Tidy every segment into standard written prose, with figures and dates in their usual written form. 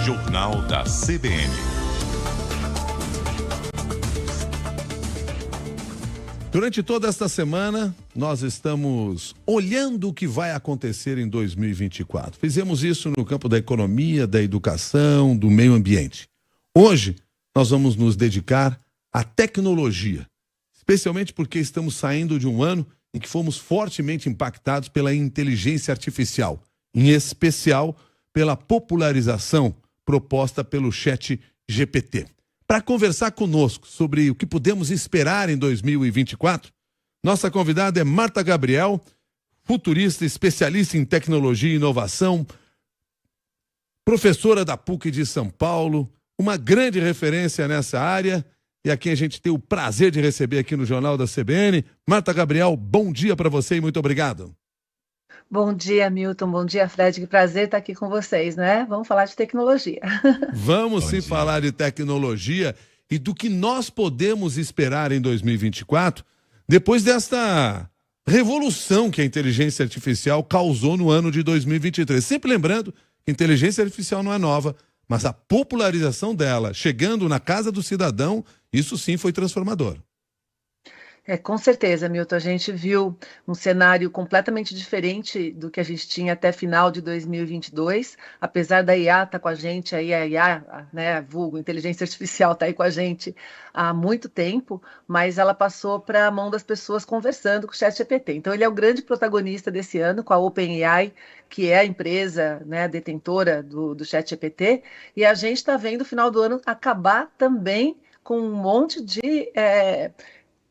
Jornal da CBN. Durante toda esta semana, nós estamos olhando o que vai acontecer em 2024. Fizemos isso no campo da economia, da educação, do meio ambiente. Hoje, nós vamos nos dedicar à tecnologia, especialmente porque estamos saindo de um ano em que fomos fortemente impactados pela inteligência artificial, em especial pela popularização proposta pelo ChatGPT. Para conversar conosco sobre o que podemos esperar em 2024, nossa convidada é Marta Gabriel, futurista, especialista em tecnologia e inovação, professora da PUC de São Paulo, uma grande referência nessa área e a quem a gente tem o prazer de receber aqui no Jornal da CBN. Marta Gabriel, bom dia para você e muito obrigado. Bom dia, Milton. Bom dia, Fred. Que prazer estar aqui com vocês, né? Vamos falar de tecnologia. Vamos sim falar de tecnologia e do que nós podemos esperar em 2024, depois desta revolução que a inteligência artificial causou no ano de 2023. Sempre lembrando que a inteligência artificial não é nova, mas a popularização dela, chegando na casa do cidadão, isso sim foi transformador. Com certeza, Milton, a gente viu um cenário completamente diferente do que a gente tinha até final de 2022, apesar da IA estar com a gente, aí a IA, né, vulgo, inteligência artificial está aí com a gente há muito tempo, mas ela passou para a mão das pessoas conversando com o ChatGPT. Então ele é o grande protagonista desse ano, com a OpenAI, que é a empresa, né, detentora do ChatGPT, e a gente está vendo o final do ano acabar também com um monte de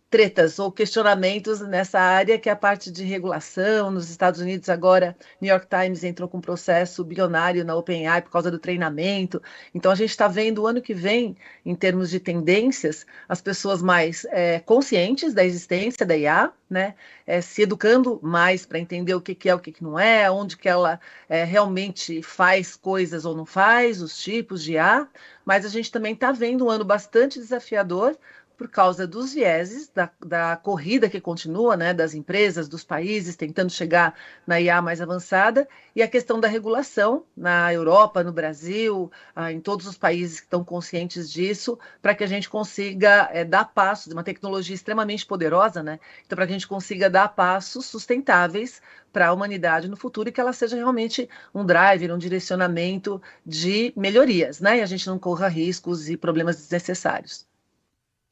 tretas ou questionamentos nessa área, que é a parte de regulação. Nos Estados Unidos agora, New York Times entrou com um processo bilionário na OpenAI por causa do treinamento. Então a gente está vendo o ano que vem, em termos de tendências, as pessoas mais conscientes da existência da IA, né, se educando mais para entender o que é, o que não é, onde que ela realmente faz coisas ou não faz, os tipos de IA, mas a gente também está vendo um ano bastante desafiador, por causa dos vieses da corrida que continua, né, das empresas, dos países, tentando chegar na IA mais avançada, e a questão da regulação na Europa, no Brasil, em todos os países que estão conscientes disso, para que a gente consiga dar passos, de uma tecnologia extremamente poderosa, né, então para que a gente consiga dar passos sustentáveis para a humanidade no futuro e que ela seja realmente um driver, um direcionamento de melhorias, né, e a gente não corra riscos e problemas desnecessários.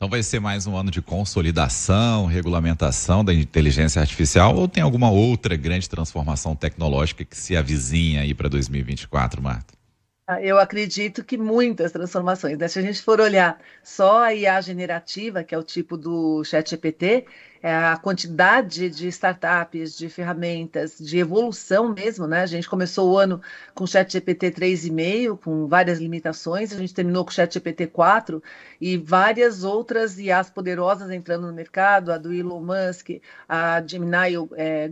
Então vai ser mais um ano de consolidação, regulamentação da inteligência artificial, ou tem alguma outra grande transformação tecnológica que se avizinha aí para 2024, Marta? Eu acredito que muitas transformações, né? Se a gente for olhar só a IA generativa, que é o tipo do ChatGPT, a quantidade de startups, de ferramentas, de evolução mesmo, né? A gente começou o ano com o ChatGPT 3,5, com várias limitações, a gente terminou com o ChatGPT 4 e várias outras IAs poderosas entrando no mercado, a do Elon Musk, a Gemini,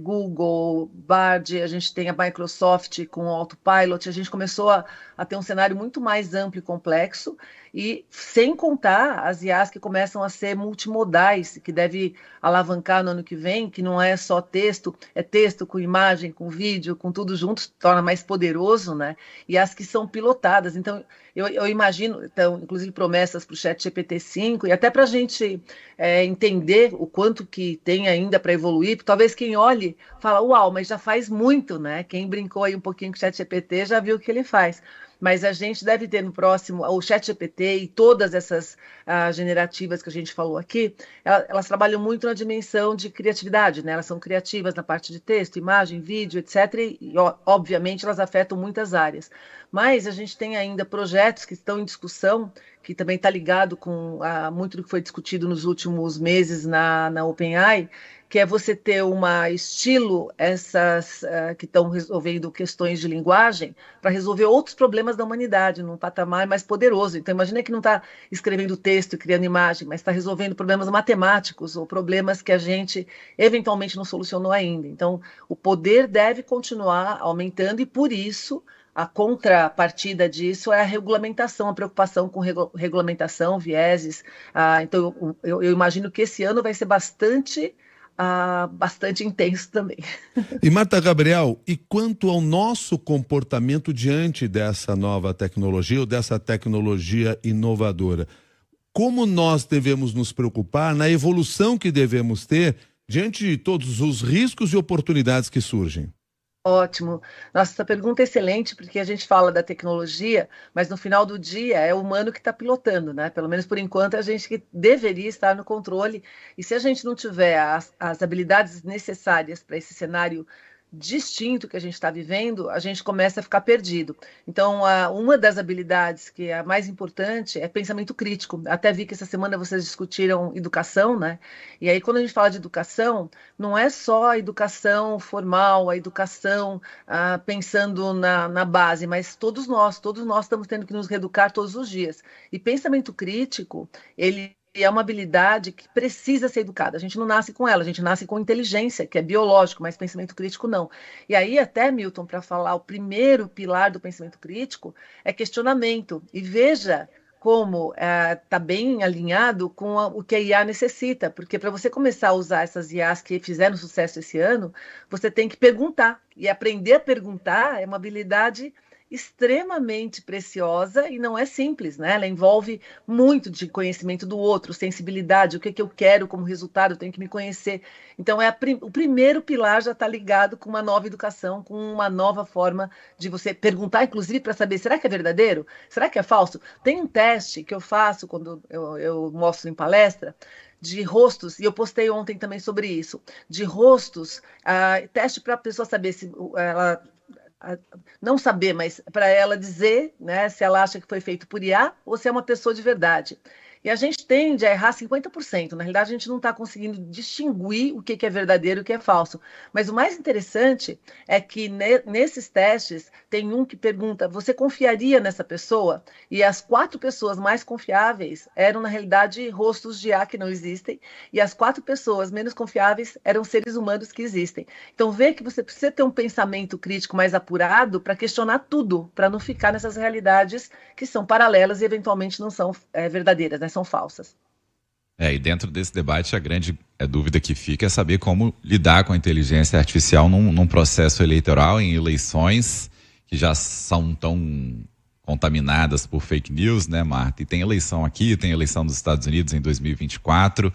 Google, Bard, a gente tem a Microsoft com o Autopilot, a gente começou a ter um cenário muito mais amplo e complexo, e sem contar as IAs que começam a ser multimodais, que deve alavancar no ano que vem, que não é só texto, é texto com imagem, com vídeo, com tudo junto, torna mais poderoso, né? E as que são pilotadas. Então, eu imagino, então, inclusive promessas para o ChatGPT-5, e até para a gente entender o quanto que tem ainda para evoluir, talvez quem olhe, fala, uau, mas já faz muito, né? Quem brincou aí um pouquinho com o ChatGPT já viu o que ele faz. Mas a gente deve ter no próximo, o ChatGPT e todas essas generativas que a gente falou aqui, elas trabalham muito na dimensão de criatividade, né? Elas são criativas na parte de texto, imagem, vídeo, etc. E obviamente, elas afetam muitas áreas. Mas a gente tem ainda projetos que estão em discussão, que também está ligado com muito do que foi discutido nos últimos meses na OpenAI, que é você ter uma estilo, essas que estão resolvendo questões de linguagem, para resolver outros problemas da humanidade, num patamar mais poderoso. Então, imagina que não está escrevendo texto e criando imagem, mas está resolvendo problemas matemáticos ou problemas que a gente eventualmente não solucionou ainda. Então, o poder deve continuar aumentando e, por isso, a contrapartida disso é a regulamentação, a preocupação com regulamentação, vieses. Então, eu imagino que esse ano vai ser bastante bastante intenso também. E Marta Gabriel, e quanto ao nosso comportamento diante dessa nova tecnologia ou dessa tecnologia inovadora? Como nós devemos nos preocupar na evolução que devemos ter diante de todos os riscos e oportunidades que surgem? Ótimo. Nossa, essa pergunta é excelente, porque a gente fala da tecnologia, mas no final do dia é o humano que está pilotando, né? Pelo menos por enquanto é a gente que deveria estar no controle. E se a gente não tiver as habilidades necessárias para esse cenário distinto que a gente está vivendo, a gente começa a ficar perdido. Então, uma das habilidades que é a mais importante é pensamento crítico. Até vi que essa semana vocês discutiram educação, né? E aí, quando a gente fala de educação, não é só a educação formal, a educação pensando na base, mas todos nós estamos tendo que nos reeducar todos os dias. E pensamento crítico, ele é uma habilidade que precisa ser educada. A gente não nasce com ela, a gente nasce com inteligência, que é biológico, mas pensamento crítico não. E aí, até, Milton, para falar, o primeiro pilar do pensamento crítico é questionamento. E veja como está bem alinhado com o que a IA necessita, porque para você começar a usar essas IAs que fizeram sucesso esse ano, você tem que perguntar. E aprender a perguntar é uma habilidade extremamente preciosa e não é simples, né? Ela envolve muito de conhecimento do outro, sensibilidade, o que eu quero como resultado, eu tenho que me conhecer. Então, o primeiro pilar já está ligado com uma nova educação, com uma nova forma de você perguntar, inclusive, para saber, será que é verdadeiro? Será que é falso? Tem um teste que eu faço quando eu mostro em palestra, de rostos, e eu postei ontem também sobre isso, de rostos, teste para a pessoa saber se ela... não saber, mas para ela dizer, né, se ela acha que foi feito por IA ou se é uma pessoa de verdade. E a gente tende a errar 50%. Na realidade, a gente não está conseguindo distinguir o que é verdadeiro e o que é falso. Mas o mais interessante é que nesses testes tem um que pergunta, você confiaria nessa pessoa? E as 4 pessoas mais confiáveis eram, na realidade, rostos de IA que não existem. E as 4 pessoas menos confiáveis eram seres humanos que existem. Então, vê que você precisa ter um pensamento crítico mais apurado para questionar tudo, para não ficar nessas realidades que são paralelas e eventualmente não são verdadeiras, né? São falsas. E dentro desse debate a grande dúvida que fica é saber como lidar com a inteligência artificial num processo eleitoral, em eleições que já são tão contaminadas por fake news, né, Marta? E tem eleição aqui, tem eleição dos Estados Unidos em 2024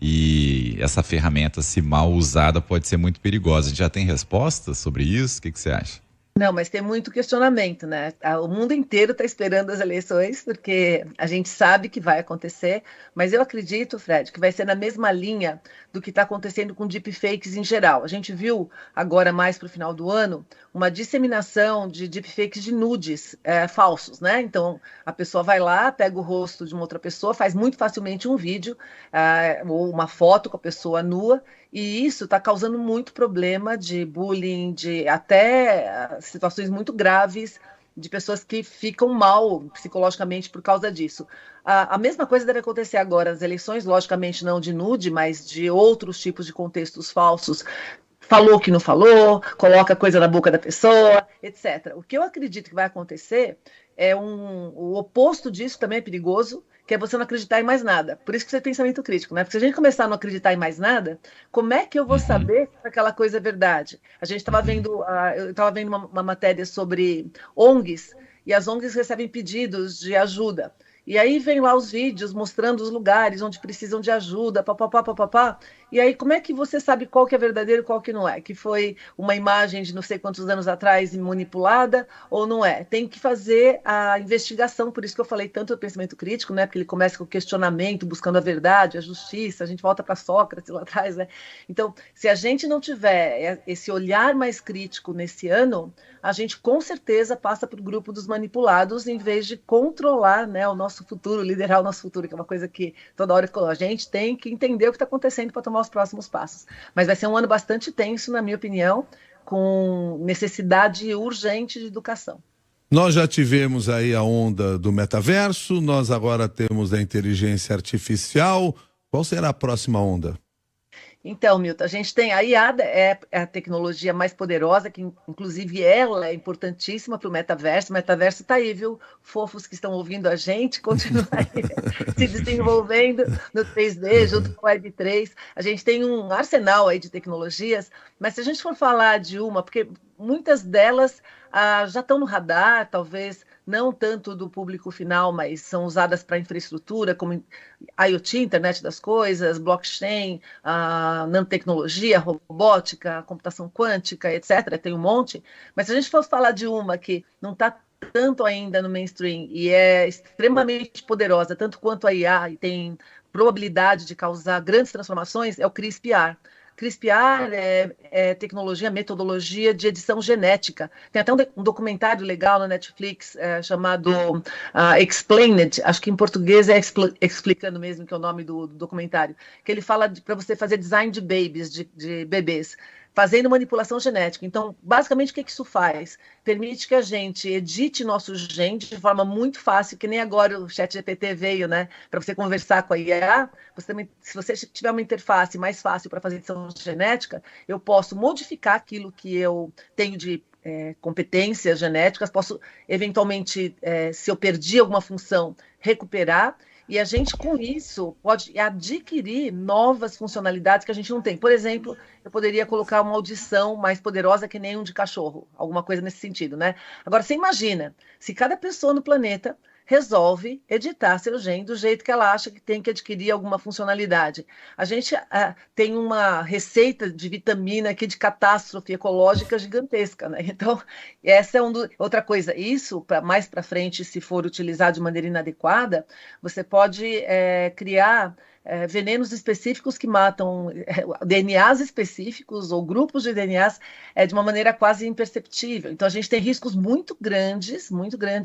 e essa ferramenta, se mal usada, pode ser muito perigosa. A gente já tem respostas sobre isso? O que você acha? Não, mas tem muito questionamento, né? O mundo inteiro está esperando as eleições, porque a gente sabe que vai acontecer, mas eu acredito, Fred, que vai ser na mesma linha do que está acontecendo com deepfakes em geral. A gente viu agora, mais para o final do ano, uma disseminação de deepfakes de nudes falsos, né? Então, a pessoa vai lá, pega o rosto de uma outra pessoa, faz muito facilmente um vídeo ou uma foto com a pessoa nua, e isso está causando muito problema de bullying, de até situações muito graves, de pessoas que ficam mal psicologicamente por causa disso. A mesma coisa deve acontecer agora nas eleições, logicamente não de nude, mas de outros tipos de contextos falsos. Falou que não falou, coloca coisa na boca da pessoa, etc. O que eu acredito que vai acontecer é o oposto disso, também é perigoso, que é você não acreditar em mais nada. Por isso que você tem pensamento crítico, né? Porque se a gente começar a não acreditar em mais nada, como é que eu vou saber se aquela coisa é verdade? A gente estava vendo, eu estava vendo uma matéria sobre ONGs, e as ONGs recebem pedidos de ajuda. E aí vem lá os vídeos mostrando os lugares onde precisam de ajuda, papapá. E aí como é que você sabe qual que é verdadeiro e qual que não é? Que foi uma imagem de não sei quantos anos atrás manipulada ou não é? Tem que fazer a investigação, por isso que eu falei tanto do pensamento crítico, né? Porque ele começa com o questionamento, buscando a verdade, a justiça, a gente volta para Sócrates lá atrás, né? Então, se a gente não tiver esse olhar mais crítico nesse ano, a gente com certeza passa para o grupo dos manipulados em vez de controlar, né, o nosso futuro, liderar o nosso futuro, que é uma coisa que toda hora a gente tem que entender o que está acontecendo para tomar os próximos passos. Mas vai ser um ano bastante tenso, na minha opinião, com necessidade urgente de educação. Nós já tivemos aí a onda do metaverso, nós agora temos a inteligência artificial. Qual será a próxima onda? Então, Milton, a gente tem a IA, é a tecnologia mais poderosa, que inclusive ela é importantíssima para o metaverso. O metaverso está aí, viu? Fofos que estão ouvindo a gente, continua aí se desenvolvendo no 3D, junto com o Web3. A gente tem um arsenal aí de tecnologias, mas se a gente for falar de uma, porque muitas delas já estão no radar, talvez não tanto do público final, mas são usadas para infraestrutura, como IoT, internet das coisas, blockchain, nanotecnologia, robótica, computação quântica, etc. Tem um monte. Mas se a gente for falar de uma que não está tanto ainda no mainstream e é extremamente poderosa, tanto quanto a IA, e tem probabilidade de causar grandes transformações, é o CRISPR. CRISPR é tecnologia, metodologia de edição genética. Tem até um documentário legal na Netflix chamado Explained, acho que em português é Explicando mesmo, que é o nome do documentário, que ele fala para você fazer design de babies, de bebês, fazendo manipulação genética. Então, basicamente, o que isso faz? Permite que a gente edite nosso gene de forma muito fácil, que nem agora o ChatGPT veio, né? Para você conversar com a IA, se você tiver uma interface mais fácil para fazer edição genética, eu posso modificar aquilo que eu tenho de competências genéticas, posso, eventualmente, se eu perdi alguma função, recuperar. E a gente, com isso, pode adquirir novas funcionalidades que a gente não tem. Por exemplo, eu poderia colocar uma audição mais poderosa que nem um de cachorro, alguma coisa nesse sentido, né? Agora, você imagina, se cada pessoa no planeta resolve editar seu gene do jeito que ela acha que tem que adquirir alguma funcionalidade. A gente tem uma receita de vitamina aqui de catástrofe ecológica gigantesca, né? Então, essa é outra coisa. Isso, mais para frente, se for utilizado de maneira inadequada, você pode criar venenos específicos que matam DNAs específicos ou grupos de DNAs de uma maneira quase imperceptível. Então, a gente tem riscos muito grandes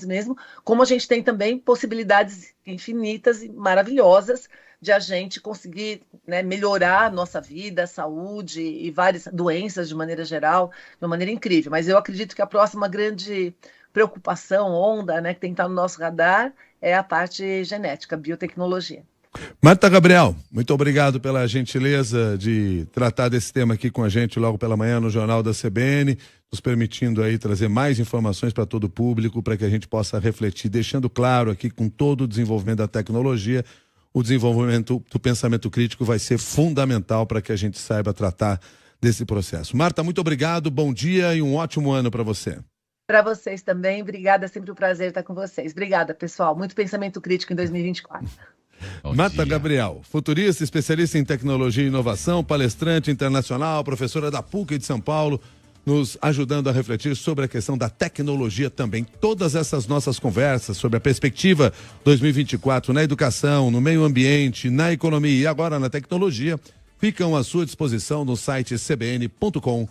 mesmo, como a gente tem também possibilidades infinitas e maravilhosas de a gente conseguir, né, melhorar a nossa vida, a saúde e várias doenças de maneira geral, de uma maneira incrível. Mas eu acredito que a próxima grande preocupação, onda, né, que tem que estar no nosso radar é a parte genética, biotecnologia. Marta Gabriel, muito obrigado pela gentileza de tratar desse tema aqui com a gente logo pela manhã no Jornal da CBN, nos permitindo aí trazer mais informações para todo o público, para que a gente possa refletir, deixando claro aqui com todo o desenvolvimento da tecnologia, o desenvolvimento do pensamento crítico vai ser fundamental para que a gente saiba tratar desse processo. Marta, muito obrigado, bom dia e um ótimo ano para você. Para vocês também, obrigada, sempre um prazer estar com vocês. Obrigada, pessoal, muito pensamento crítico em 2024. Marta Gabriel, futurista, especialista em tecnologia e inovação, palestrante internacional, professora da PUC de São Paulo, nos ajudando a refletir sobre a questão da tecnologia também. Todas essas nossas conversas sobre a perspectiva 2024 na educação, no meio ambiente, na economia e agora na tecnologia ficam à sua disposição no site cbn.com.br.